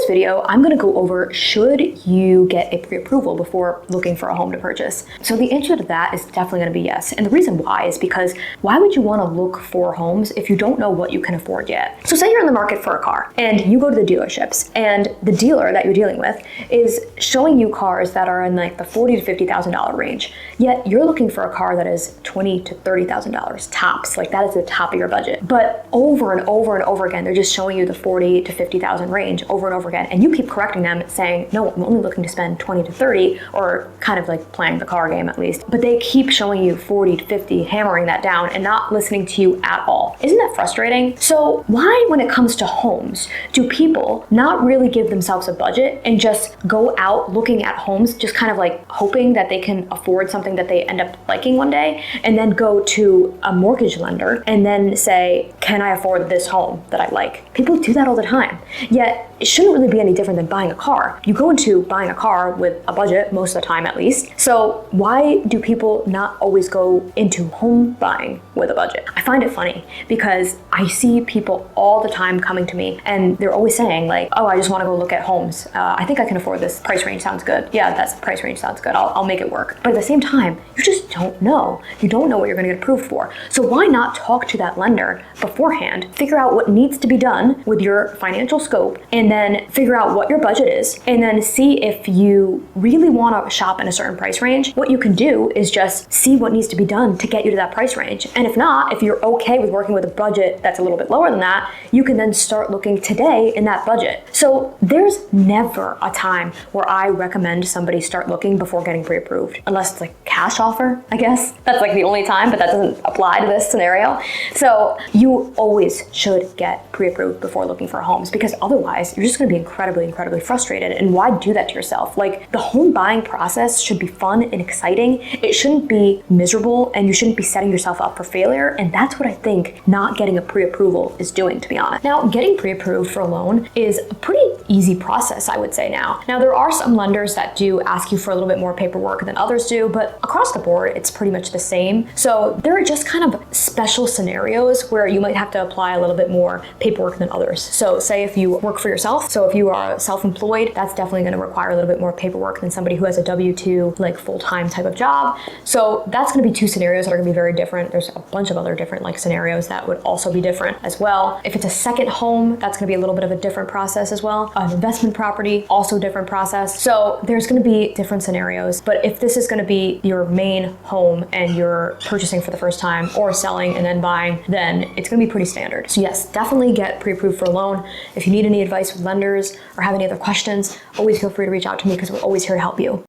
video, I'm gonna go over, should you get a pre-approval before looking for a home to purchase? So the answer to that is definitely gonna be yes. And the reason why is because why would you wanna look for homes if you don't know what you can afford yet? So say you're in the market for a car and you go to the dealerships and the dealer that you're dealing with is showing you cars that are in like the $40,000 to $50,000 range. Yet you're looking for a car that is $20,000 to $30,000 tops. Like that is the top of your budget. But over and over and over again, they're just showing you the $40,000 to $50,000 range over and over again. And you keep correcting them saying, no, I'm only looking to spend 20 to 30, or kind of like playing the car game at least. But they keep showing you 40 to 50, hammering that down and not listening to you at all. Isn't that frustrating? So why, when it comes to homes, do people not really give themselves a budget and just go out looking at homes, just kind of like hoping that they can afford something that they end up liking one day, and then go to a mortgage lender and then say, can I afford this home that I like? People do that all the time. Yet it shouldn't really be any different than buying a car. You go into buying a car with a budget most of the time, at least. So why do people not always go into home buying with a budget? I find it funny because I see people all the time coming to me and they're always saying like, oh, I just want to go look at homes. I think I can afford this. Price range sounds good. Yeah, that's the price range sounds good. I'll make it work. But at the same time, you just don't know. You don't know what you're going to get approved for. So why not talk to that lender beforehand, figure out what needs to be done with your financial scope, and then figure out what your budget is, and then see if you really want to shop in a certain price range. What you can do is just see what needs to be done to get you to that price range. And if not, if you're okay with working with a budget that's a little bit lower than that, you can then start looking today in that budget. So there's never a time where I recommend somebody start looking before getting pre-approved, unless it's like cash offer, I guess. That's like the only time, but that doesn't apply to this scenario. So you always should get pre-approved before looking for homes, because otherwise you're just going to be incredibly frustrated. And why do that to yourself? Like, the home buying process should be fun and exciting. It shouldn't be miserable, and you shouldn't be setting yourself up for failure. And that's what I think not getting a pre-approval is doing, to be honest. Now, getting pre-approved for a loan is a pretty easy process, I would say now. Now, there are some lenders that do ask you for a little bit more paperwork than others do, but across the board, it's pretty much the same. So there are just kind of special scenarios where you might have to apply a little bit more paperwork than others. So say if you work for yourself, so if you are self-employed, that's definitely going to require a little bit more paperwork than somebody who has a W-2, like full-time type of job. So that's going to be two scenarios that are going to be very different. There's a bunch of other different like scenarios that would also be different as well. If it's a second home, that's going to be a little bit of a different process as well. An investment property, also different process. So there's going to be different scenarios. But if this is going to be your main home and you're purchasing for the first time or selling and then buying, then it's going to be pretty standard. So yes, definitely get pre-approved for a loan. If you need any advice with lenders or have any other questions, always feel free to reach out to me because we're always here to help you.